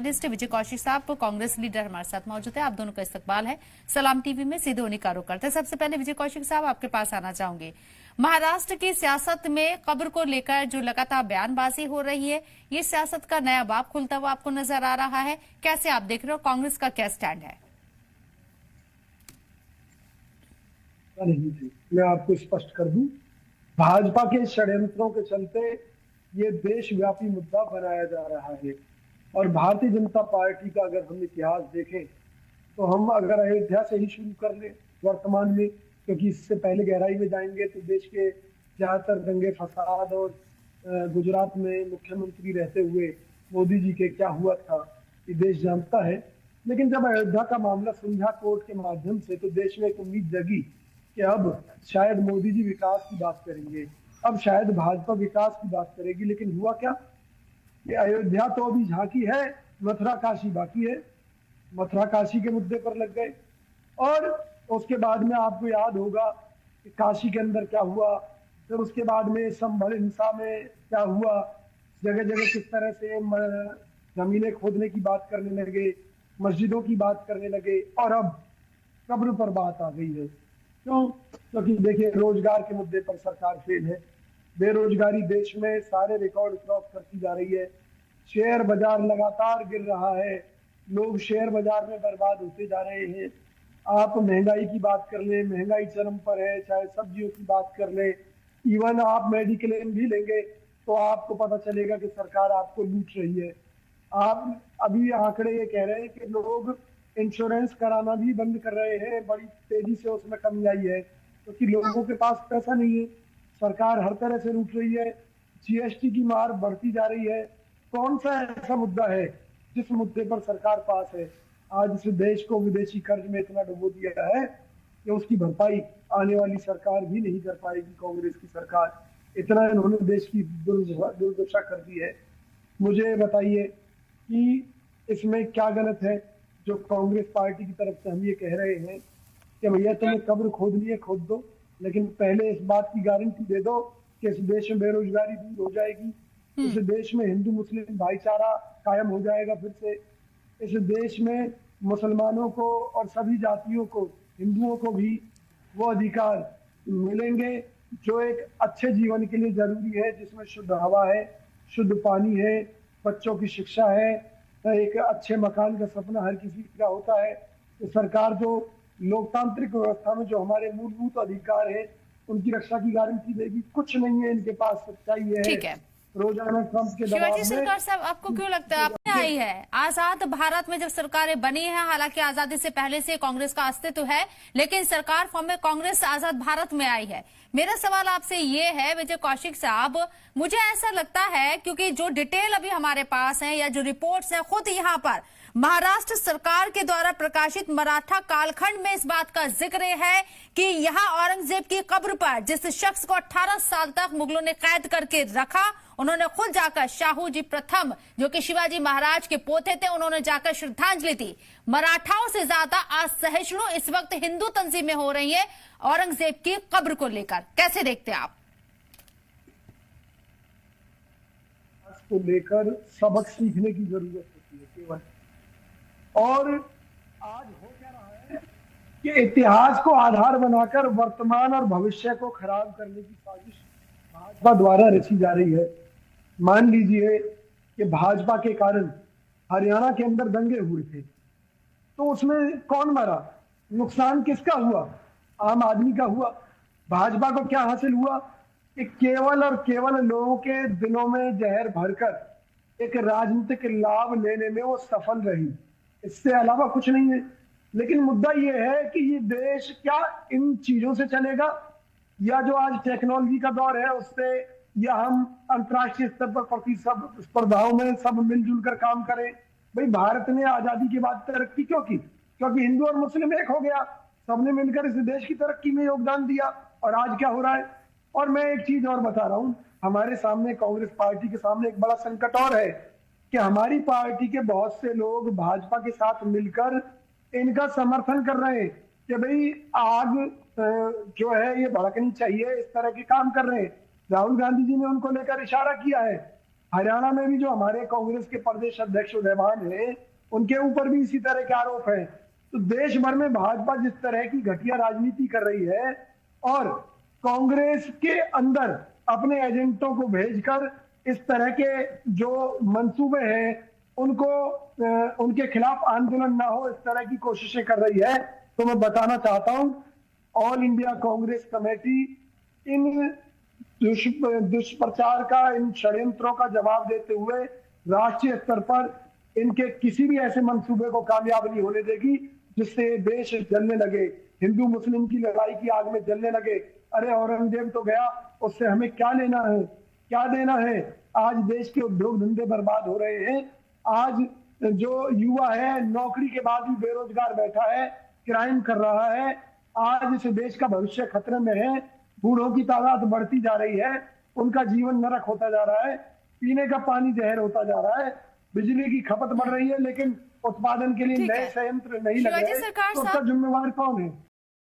Journalist विजय कौशिक साहब, Congress leader हमारे साथ मौजूद है। आप दोनों का इस्तकबाल है सलाम टीवी में, सीधे उन्हीं का रुख करते हैं। सबसे पहले विजय कौशिक साहब, आपके पास आना चाहूंगे। महाराष्ट्र की सियासत में कब्र को लेकर जो लगातार बयानबाजी हो रही है, ये सियासत का नया बाब खुलता हुआ आपको नजर आ रहा है। कैसे आप देख रहे हो, कांग्रेस का क्या स्टैंड है? मैं आपको स्पष्ट कर दूं, भाजपा के षड्यंत्रों के चलते ये देशव्यापी मुद्दा बनाया जा रहा है। और भारतीय जनता पार्टी का अगर हम इतिहास देखें तो हम अगर अयोध्या से ही शुरू कर लें वर्तमान में, क्योंकि इससे पहले गहराई में जाएंगे तो देश के ज्यादातर दंगे फसाद और गुजरात में मुख्यमंत्री रहते हुए मोदी जी के क्या हुआ था ये देश जानता है। लेकिन जब अयोध्या का मामला सुलझा कोर्ट के माध्यम से, तो देश में एक उम्मीद जगी कि अब शायद मोदी जी विकास की बात करेंगे, अब शायद भाजपा विकास की बात करेगी। लेकिन हुआ क्या, ये अयोध्या तो अभी झांकी है, मथुरा काशी बाकी है। मथुरा काशी के मुद्दे पर लग गए और उसके बाद में आपको याद होगा कि काशी के अंदर क्या हुआ, फिर उसके बाद में संभल हिंसा में क्या हुआ, जगह जगह किस तरह से जमीनें खोदने की बात करने लगे, मस्जिदों की बात करने लगे, और अब कब्र पर बात आ गई है। क्यों? क्योंकि देखिए, रोजगार के मुद्दे पर सरकार फेल है। बेरोजगारी देश में सारे रिकॉर्ड क्रॉस करती जा रही है। शेयर बाजार लगातार गिर रहा है, लोग शेयर बाजार में बर्बाद होते जा रहे हैं। आप महंगाई की बात कर ले, महंगाई चरम पर है, चाहे सब्जियों की बात कर ले, इवन आप मेडिक्लेम भी लेंगे तो आपको पता चलेगा कि सरकार आपको लूट रही है। आप अभी आंकड़े ये कह रहे हैं कि लोग इंश्योरेंस कराना भी बंद कर रहे हैं, बड़ी तेजी से उसमें कमी आई है, क्योंकि लोगों के पास पैसा नहीं है। सरकार हर तरह से लूट रही है, जीएसटी की मार बढ़ती जा रही है। कौन सा ऐसा मुद्दा है जिस मुद्दे पर सरकार पास है? आज इस देश को विदेशी कर्ज में इतना डुबो दिया है कि उसकी भरपाई आने वाली सरकार भी नहीं कर पाएगी, कांग्रेस की सरकार। इतना इन्होंने देश की दुर्दशा कर दी है। मुझे बताइए कि इसमें क्या गलत है जो कांग्रेस पार्टी की तरफ से हम ये कह रहे हैं कि भैया तुम्हें कब्र खोदनी है खोद दो, लेकिन पहले इस बात की गारंटी दे दो कि इस देश में बेरोजगारी दूर हो जाएगी, इस देश में हिंदू मुस्लिम भाईचारा कायम हो जाएगा, फिर से इस देश में मुसलमानों को और सभी जातियों को, हिंदुओं को भी वो अधिकार मिलेंगे जो एक अच्छे जीवन के लिए जरूरी है, जिसमें शुद्ध हवा है, शुद्ध पानी है, बच्चों की शिक्षा है, एक अच्छे मकान का सपना हर किसी का होता है। तो सरकार जो लोकतांत्रिक व्यवस्था में जो हमारे मूलभूत अधिकार है उनकी रक्षा की गारंटी देगी, कुछ नहीं है इनके पास। सच्चाई है, ठीक है। रोजाना ट्रंप के शिवाजी सरकार साहब, आपको क्यों लगता है आपने आई है आजाद भारत में जब सरकारें बनी है, हालांकि आजादी से पहले से कांग्रेस का अस्तित्व है, लेकिन सरकार फॉर्म में कांग्रेस आजाद भारत में आई है। मेरा सवाल आपसे ये है विजय कौशिक साहब, मुझे ऐसा लगता है क्योंकि जो डिटेल अभी हमारे पास है या जो रिपोर्ट्स हैं, खुद यहाँ पर महाराष्ट्र सरकार के द्वारा प्रकाशित मराठा कालखंड में इस बात का जिक्र है कि यहाँ औरंगजेब की कब्र पर जिस शख्स को 18 साल तक मुगलों ने कैद करके रखा, उन्होंने खुद जाकर शाहू जी प्रथम जो कि शिवाजी महाराज के पोते थे, उन्होंने जाकर श्रद्धांजलि दी। मराठाओं से ज्यादा असहिष्णु इस वक्त हिंदू तंजीमें हो रही है औरंगजेब की कब्र को लेकर। कैसे देखते हैं आप? को लेकर सबक सीखने की जरूरत होती है केवल। और आज हो क्या रहा है कि इतिहास को आधार बनाकर वर्तमान और भविष्य को खराब करने की साजिश भाजपा द्वारा रची जा रही है। मान लीजिए कि भाजपा के कारण हरियाणा के अंदर दंगे हुए थे, तो उसमें कौन मरा, नुकसान किसका हुआ? आम आदमी का हुआ। भाजपा को क्या हासिल हुआ कि केवल और केवल लोगों के दिलों में जहर भरकर एक राजनीतिक लाभ लेने में वो सफल रही, इससे अलावा कुछ नहीं है। लेकिन मुद्दा ये है कि ये देश क्या इन चीजों से चलेगा, या जो आज टेक्नोलॉजी का दौर है उससे, या हम अंतर्राष्ट्रीय स्तर पर प्रतिस्पर्धाओं में सब मिलजुल कर काम करें। भाई, भारत ने आजादी के बाद तरक्की क्यों की? क्योंकि हिंदू और मुस्लिम एक हो गया, सबने मिलकर इस देश की तरक्की में योगदान दिया। और आज क्या हो रहा है? और मैं एक चीज और बता रहा हूं, हमारे सामने, कांग्रेस पार्टी के सामने एक बड़ा संकट और है कि हमारी पार्टी के बहुत से लोग भाजपा के साथ मिलकर इनका समर्थन कर रहे हैं कि भाई आग जो है ये भड़कनी चाहिए, इस तरह के काम कर रहे हैं। राहुल गांधी जी ने उनको लेकर इशारा किया है हरियाणा में भी जो हमारे कांग्रेस के प्रदेश अध्यक्ष उदयभान है, उनके ऊपर भी इसी तरह के आरोप हैं। तो देश भर में भाजपा जिस तरह की घटिया राजनीति कर रही है और कांग्रेस के अंदर अपने एजेंटों को भेजकर इस तरह के जो मंसूबे हैं उनको उनके खिलाफ आंदोलन ना हो, इस तरह की कोशिशें कर रही है। तो मैं बताना चाहता हूं, ऑल इंडिया कांग्रेस कमेटी इन दुष्प्रचार का, इन षड्यंत्रों का जवाब देते हुए राष्ट्रीय स्तर पर इनके किसी भी ऐसे मंसूबे को कामयाब नहीं होने देगी जिससे देश जलने लगे, हिंदू मुस्लिम की लड़ाई की आग में जलने लगे। अरे औरंगजेब तो गया, उससे हमें क्या लेना है, क्या देना है? आज देश के उद्योग धंधे बर्बाद हो रहे हैं। आज जो युवा है नौकरी के बाद भी बेरोजगार बैठा है, क्राइम कर रहा है। आज इस देश का भविष्य खतरे में है। बूढ़ों की तादाद बढ़ती जा रही है, उनका जीवन नरक होता जा रहा है, पीने का पानी जहर होता जा रहा है, बिजली की खपत बढ़ रही है, लेकिन उत्पादन के लिए ठीक नए है। संयंत्र नहीं लग शिवाजी रहे। सरकार तो उसका साहब, जिम्मेवार कौन है?